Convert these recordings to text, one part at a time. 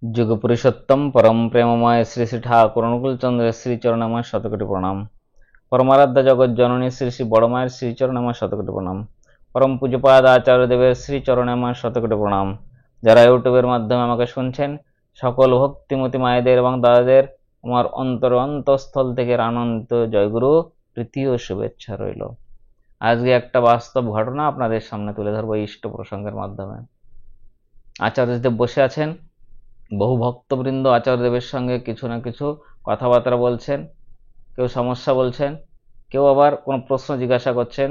যুগপুরুষোত্তম পরম প্রেমময় শ্রী শ্রী ঠাকুর অনুকূল চন্দ্রের শ্রীচরণে আমার শতকোটি প্রণাম। পরমারাধ্যা জগৎ জননী শ্রী শ্রী বড় মায়ের শ্রীচরণে আমার শতকোটি প্রণাম। পরম পূজ্যপাদ আচার্য দেবের শ্রীচরণে আমার শতকোটি প্রণাম। যারা ইউটিউবের মাধ্যমে আমাকে শুনছেন, সকল ভক্তিমতী মায়েদের এবং দাদাদের আমার অন্তঃস্থল থেকে আনন্দিত জয়গুরু প্রীতি ও শুভেচ্ছা রইল। আজকে একটা বাস্তব ঘটনা আপনাদের সামনে তুলে ধরবো ইষ্ট প্রসঙ্গের মাধ্যমে। আচার্যদেব বসে আছেন, বহু ভক্তবৃন্দ আচার্যদেবের সঙ্গে কিছু না কিছু কথাবার্তা বলছেন, কেউ সমস্যা বলছেন, কেউ আবার কোনো প্রশ্ন জিজ্ঞাসা করছেন।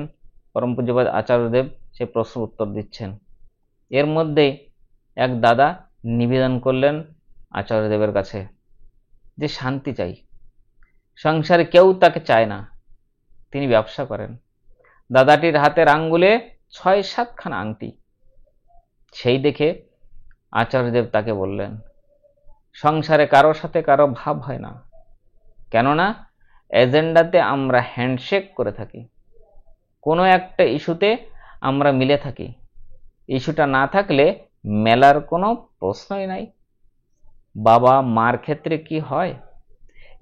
পরম পূজ্যপাদ আচার্যদেব সেই প্রশ্ন উত্তর দিচ্ছেন। এর মধ্যেই এক দাদা নিবেদন করলেন আচার্যদেবের কাছে যে শান্তি চাই। সংসারে কেউ তাকে চায় না, তিনি ব্যবসা করেন। দাদাটির হাতের আঙ্গুলে ৬-৭খানা আংটি। সেই দেখে আচার্যদেব তাকে বললেন, সংসারে কারো সাথে কারো ভাব হয় না, কেননা এজেন্ডাতে আমরা হ্যান্ডশেক করে থাকি। কোনো একটা ইস্যুতে আমরা মিলে থাকি, ইস্যুটা না থাকলে মেলার কোনো প্রশ্নই নাই। বাবা মার ক্ষেত্রে কি হয়,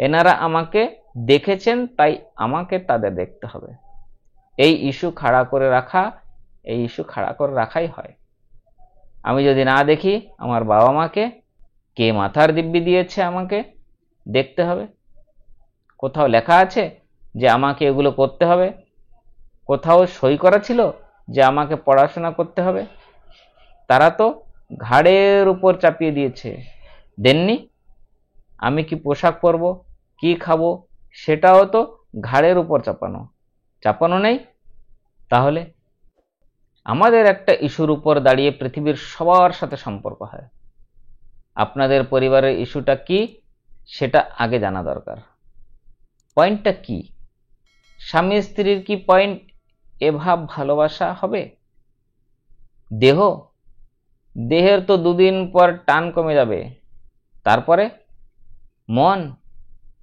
এনারা আমাকে দেখেছেন তাই আমাকে তাদের দেখতে হবে। এই ইস্যু খাড়া করে রাখাই হয়। আমি যদি না দেখি আমার বাবা মাকে, কে মাথার দিব্যি দিয়েছে আমাকে দেখতে হবে। কোথাও লেখা আছে যে আমাকে এগুলো করতে হবে? কোথাও সই করা ছিল যে আমাকে পড়াশোনা করতে হবে? তারা তো ঘাড়ের উপর চাপিয়ে দিয়েছে, দেননি। আমি কি পোশাক পরবো, কি খাবো, সেটাও তো ঘাড়ের উপর চাপানো নেই। তাহলে আমাদের একটা ইস্যুর উপর দাঁড়িয়ে পৃথিবীর সবার সাথে সম্পর্ক হয়। আপনাদের পরিবারের ইস্যুটা কি সেটা আগে জানা দরকার। পয়েন্টটা কি? স্বামী স্ত্রীর কি পয়েন্ট এভাব ভালোবাসা হবে? দেহের তো দুদিন পর টান কমে যাবে। তারপরে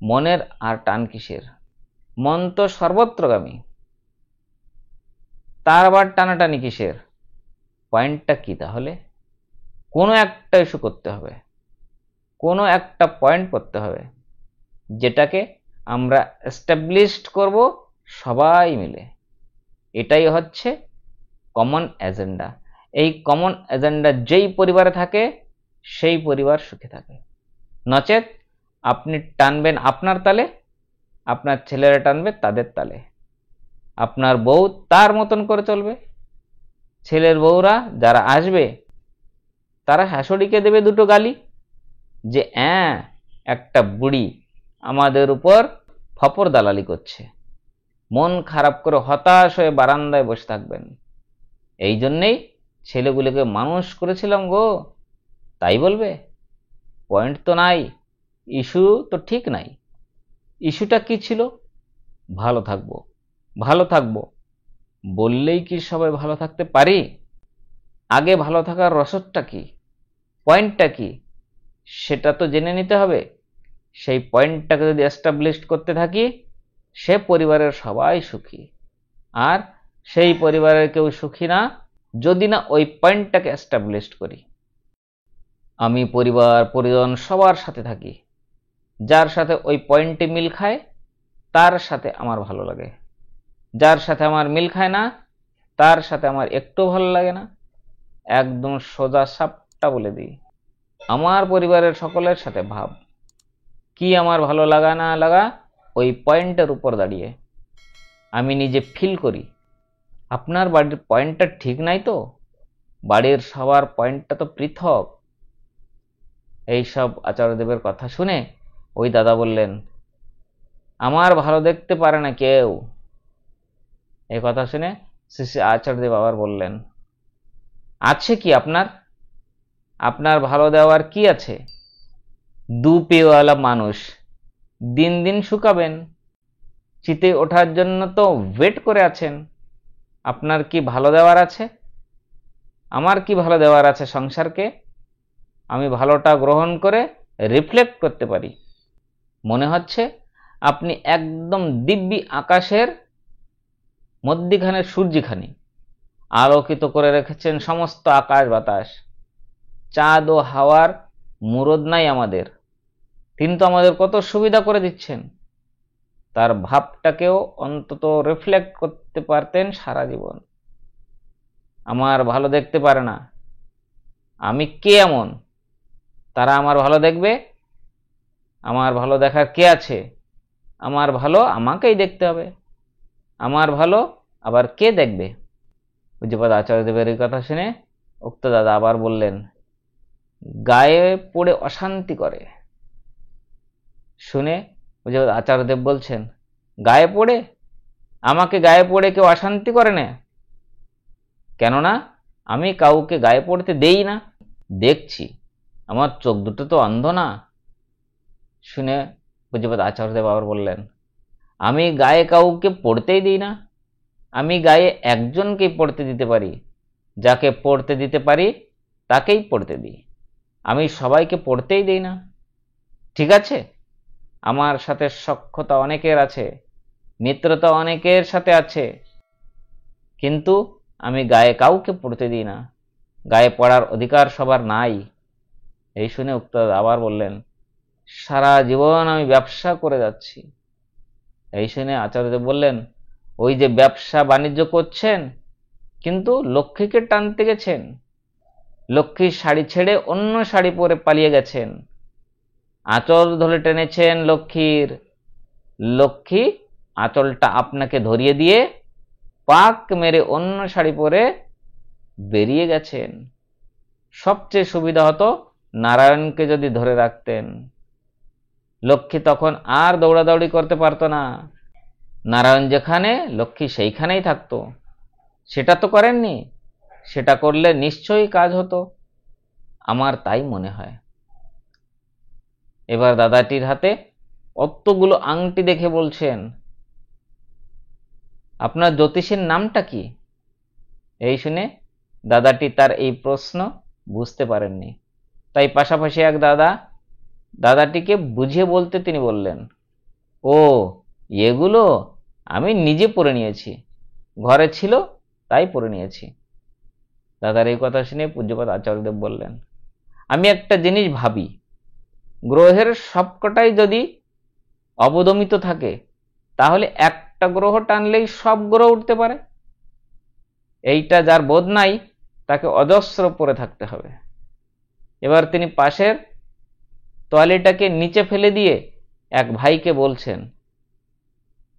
মনের আর টান কিসের? মন তো সর্বত্রগামী, তার আবার টানাটানি কিসের? পয়েন্টটা কি তাহলে? কোনো একটা ইস্যু করতে হবে, কোনো একটা পয়েন্ট করতে হবে, যেটাকে আমরা এস্টাবলিশড করব সবাই মিলে। এটাই হচ্ছে কমন এজেন্ডা। এই কমন এজেন্ডা যেই পরিবারে থাকে সেই পরিবার সুখে থাকে। নচেত আপনি টানবেন আপনার তালে, আপনার ছেলেরা টানবে তাদের তালে। আপনার বউ তার মতন করে চলবে, ছেলের বউরা যারা আসবে তারা শাশুড়িকে দেবে দুটো গালি যে একটা বুড়ি আমাদের উপর ফপর দালালি করছে। মন খারাপ করে হতাশ হয়ে বারান্দায় বসে থাকবেন। এই জন্যেই ছেলেগুলোকে মানুষ করেছিলাম গো, তাই বলবে? পয়েন্ট তো নাই, ইস্যু তো ঠিক নাই। ইস্যুটা কি ছিল? ভালো থাকবো বললেই কি সবাই ভালো থাকতে পারি? আগে ভালো থাকার রসদটা কি, পয়েন্টটা কি, সেটা তো জেনে নিতে হবে। সেই পয়েন্টটাকে যদি এস্টাবলিশ করতে থাকি, সে পরিবারের সবাই সুখী। আর সেই পরিবারের কেউ সুখী না যদি না ওই পয়েন্টটাকে এস্টাবলিশ করি। আমি পরিবার পরিজন সবার সাথে থাকি, যার সাথে ওই পয়েন্টে মিল খায় তার সাথে আমার ভালো লাগে, যার সাথে আমার মিল খায় না তার সাথে আমার একটু ভালো লাগে না। একদম সোজা সাপটা বলে দিই, আমার পরিবারের সকলের সাথে ভাব কি আমার ভালো লাগা না লাগা ওই পয়েন্টের উপর দাঁড়িয়ে আমি নিজে ফিল করি। আপনার বাড়ির পয়েন্টটা ঠিক নাই তো, বাড়ির সবার পয়েন্টটা তো পৃথক। এইসব আচার্যদেবের কথা শুনে ওই দাদা বললেন, আমার ভালো দেখতে পারে না কেউ। এই কথা শুনে শ্রী শ্রী আচার্যদেব আবার বললেন, আছে কি আপনার ভালো দেওয়ার কি আছে? দু পেওয়ালা মানুষ দিন দিন শুকাবেন, চিতে ওঠার জন্য তো ওয়েট করে আছেন। আপনার কি ভালো দেওয়ার আছে? আমার কি ভালো দেওয়ার আছে সংসারকে? আমি ভালোটা গ্রহণ করে রিফ্লেক্ট করতে পারি। মনে হচ্ছে আপনি একদম দিব্যি আকাশের মধ্যিখানে সূর্যখানি আলোকিত করে রেখেছেন সমস্ত আকাশ বাতাস। চাঁদ ও হাওয়ার মুরদ নাই আমাদের, তিনি তো আমাদের কত সুবিধা করে দিচ্ছেন। তার ভাবটাকেও অন্তত রিফ্লেক্ট করতে পারতেন সারা জীবন। আমার ভালো দেখতে পারে না, আমি কে এমন তারা আমার ভালো দেখবে? আমার ভালো দেখার কে আছে? আমার ভালো আমাকেই দেখতে হবে। আমার ভালো আবার কে দেখবে? পূজ্যপাদ আচার্যদেবের এই কথা শুনে উক্ত দাদা আবার বললেন, গায়ে পড়ে অশান্তি করে। শুনে পূজ্যপাদ আচার্যদেব বলছেন, গায়ে পড়ে? আমাকে গায়ে পড়ে কেউ অশান্তি করে না, কেননা আমি কাউকে গায়ে পড়তে দেই না। দেখছি, আমার চোখ দুটো তো অন্ধ না। শুনে পূজ্যপাদ আচার্যদেব আবার বললেন, আমি গায়ে কাউকে পড়তেই দিই না, আমি গায়ে একজনকেই পড়তে দিতে পারি, যাকে পড়তে দিতে পারি তাকেই পড়তে দিই, আমি সবাইকে পড়তেই দিই না। ঠিক আছে, আমার সাথে সখ্যতা অনেকের আছে, মিত্রতা অনেকের সাথে আছে, কিন্তু আমি গায়ে কাউকে পড়তে দিই না, গায়ে পড়ার অধিকার সবার নাই। এই শুনে উক্ত আবার বললেন, সারা জীবন আমি ব্যবসা করে যাচ্ছি। এই শুনে আচার্যদেব বললেন, ওই যে ব্যবসা বাণিজ্য করছেন, কিন্তু লক্ষ্মীকে টানতে গেছেন, লক্ষ্মীর শাড়ি ছেড়ে অন্য শাড়ি পরে পালিয়ে গেছেন, আঁচল ধরে টেনেছেন লক্ষ্মীর, লক্ষ্মী আঁচলটা আপনাকে ধরিয়ে দিয়ে পাক মেরে অন্য শাড়ি পরে বেরিয়ে গেছেন। সবচেয়ে সুবিধা হতো নারায়ণকে যদি ধরে রাখতেন, লক্ষ্মী তখন আর দৌড়াদৌড়ি করতে পারতো না, নারায়ণ যেখানে লক্ষ্মী সেইখানেই থাকতো। সেটা তো করেননি, সেটা করলে নিশ্চয়ই কাজ হতো, আমার তাই মনে হয়। এবার দাদাটির হাতে অতগুলো আংটি দেখে বলছেন, আপনার জ্যোতিষীর নামটা কি? এই শুনে দাদাটি তার এই প্রশ্ন বুঝতে পারেননি, তাই পাশাপাশি এক দাদাটিকে বুঝিয়ে বলতে তিনি বললেন, ও এগুলো আমি নিজে পরে নিয়েছি, ঘরে ছিল তাই পরে নিয়েছি। দাদার এই কথা শুনে পূজ্যপাদ আচার্যদেব বললেন, আমি একটা জিনিস ভাবি, গ্রহের সবকটাই যদি অবদমিত থাকে, তাহলে একটা গ্রহ টানলেই সব গ্রহ উঠতে পারে। এইটা যার বোধ নাই তাকে অজস্র পরে থাকতে হবে। এবার তিনি পাশের তোয়ালিটাকে নিচে ফেলে দিয়ে এক ভাইকে বলছেন,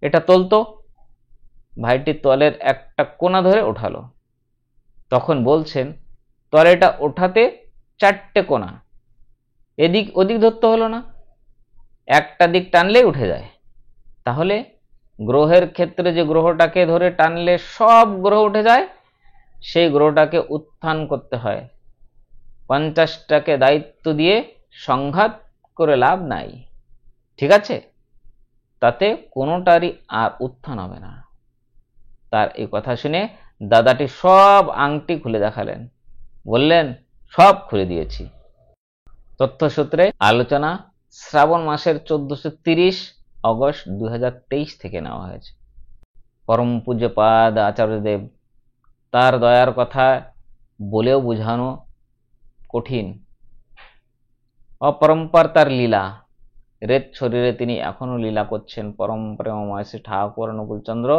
এটা তোলতো। ভাইটি তোয়ালের একটা কোনা ধরে ওঠালো। তখন বলছেন, তোয়ালিটা ওঠাতে 4টে কোনা, এদিক ওদিক ধরতে হলো না, একটা দিক টানলেই উঠে যায়। তাহলে গ্রহের ক্ষেত্রে যে গ্রহটাকে ধরে টানলে সব গ্রহ উঠে যায়, সেই গ্রহটাকে উত্থান করতে হয়। 50টাকে দায়িত্ব দিয়ে সংঘাত করে লাভ নাই, ঠিক আছে? তাতে কোনোটারই আর উত্থান হবে না। তার এই কথা শুনে দাদাটি সব আংটি খুলে দেখালেন, বললেন, সব খুলে দিয়েছি। তথ্যসূত্রে আলোচনা শ্রাবণ মাসের 1430 অগস্ট 2023 থেকে নেওয়া হয়েছে। পরম পূজ্যপাদ আচার্যদেব তার দয়ার কথা বলেও বোঝানো কঠিন। অপরম্পার তার লীলা, রেত শরীরে তিনি এখনো লীলা করছেন। পরম প্রেমময় শ্রী ঠাকুর অনুকূলচন্দ্র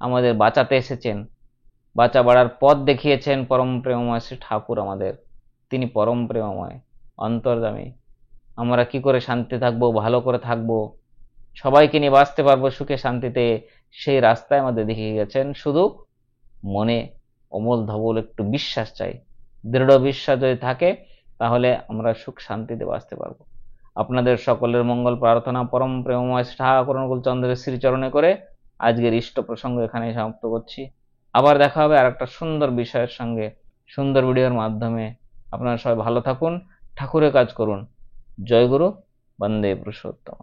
আমাদের বাঁচাতে এসেছেন, বাঁচা বাড়ার পথ দেখিয়েছেন পরম প্রেমময় শ্রী ঠাকুর আমাদের। তিনি পরম প্রেমময়, অন্তর্যামী। আমরা কি করে শান্তি থাকবো, ভালো করে থাকবো, সবাইকে নিয়ে বাঁচতে পারবো সুখে শান্তিতে, সেই রাস্তায় আমাদের দেখিয়ে গেছেন। শুধু মনে অমল ধবল একটু বিশ্বাস চাই, দৃঢ় বিশ্বাস যদি থাকে তাহলে আমরা সুখ শান্তিতে বাঁচতে পারবো। আপনাদের সকলের মঙ্গল প্রার্থনা পরম প্রেমময় ঠাকুর অনুকূলচন্দ্রের শ্রীচরণে করে আজকের ইষ্ট প্রসঙ্গ এখানেই সমাপ্ত করছি। আবার দেখা হবে আর একটা সুন্দর বিষয়ের সঙ্গে, সুন্দর ভিডিওর মাধ্যমে। আপনারা সবাই ভালো থাকুন, ঠাকুরের কাজ করুন। জয় গুরু, বন্দে পুরুষোত্তম।